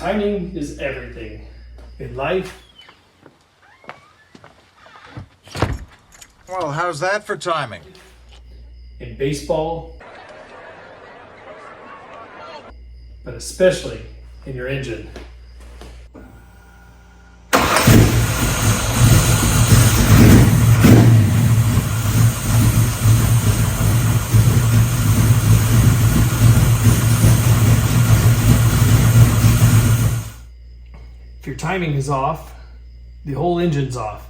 Timing is everything in life. Well, how's that for timing? In baseball, but especially in your engine. If your timing is off, the whole engine's off.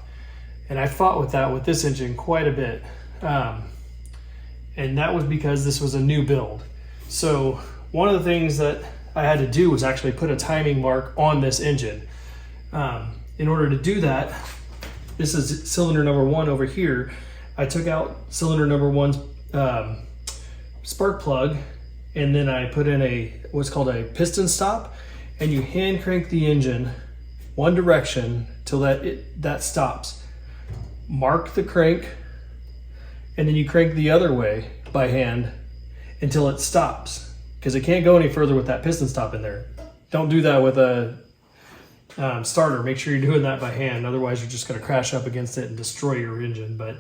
And I fought with that with this engine quite a bit. And that was because this was a new build. So one of the things that I had to do was actually put a timing mark on this engine. In order to do that, this is cylinder number 1 over here. I took out cylinder number 1's spark plug, and then I put in what's called a piston stop, and you hand crank the engine one direction till that stops. Mark the crank, and then you crank the other way by hand until it stops, because it can't go any further with that piston stop in there. Don't do that with a starter. Make sure you're doing that by hand, otherwise you're just going to crash up against it and destroy your engine. But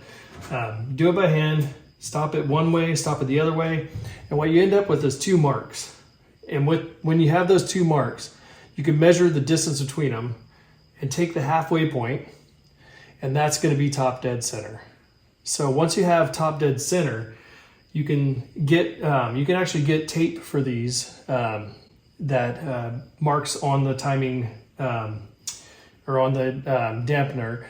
do it by hand, stop it one way, stop it the other way, and what you end up with is 2 marks. And when you have those 2 marks, you can measure the distance between them and take the halfway point, and that's going to be top dead center. So once you have top dead center, you can actually get tape for these that marks on the timing or on the dampener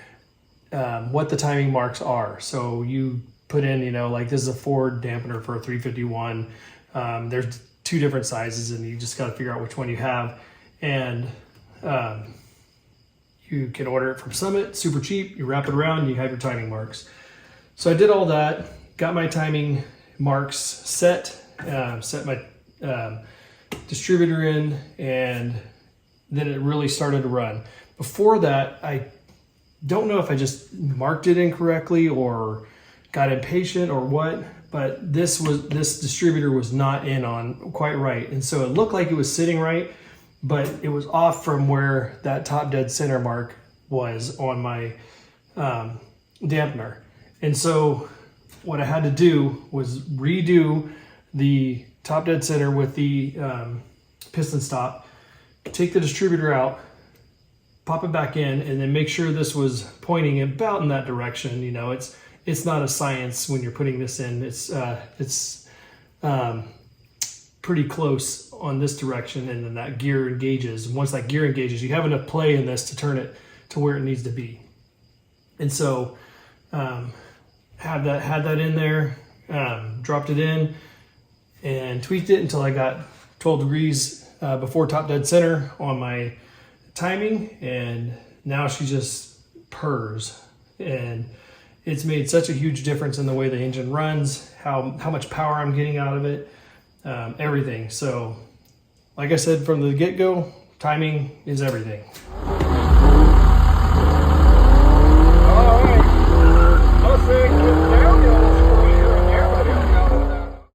what the timing marks are. So you put in, like this is a Ford dampener for a 351. There's 2 different sizes, and you just got to figure out which one you have. And you can order it from Summit, super cheap. You wrap it around, you have your timing marks. So I did all that, got my timing marks set, set my distributor in, and then it really started to run. Before that, I don't know if I just marked it incorrectly or got impatient or what, but this distributor was not in on quite right. And so it looked like it was sitting right, but it was off from where that top dead center mark was on my dampener. And so what I had to do was redo the top dead center with the piston stop, take the distributor out, pop it back in, and then make sure this was pointing about in that direction. It's not a science when you're putting this in. It's pretty close on this direction, and then that gear engages. Once that gear engages, you have enough play in this to turn it to where it needs to be. And so had that in there, dropped it in, and tweaked it until I got 12 degrees before top dead center on my timing, and now she just purrs. And it's made such a huge difference in the way the engine runs, how much power I'm getting out of it, everything. So like I said from the get-go, timing is everything.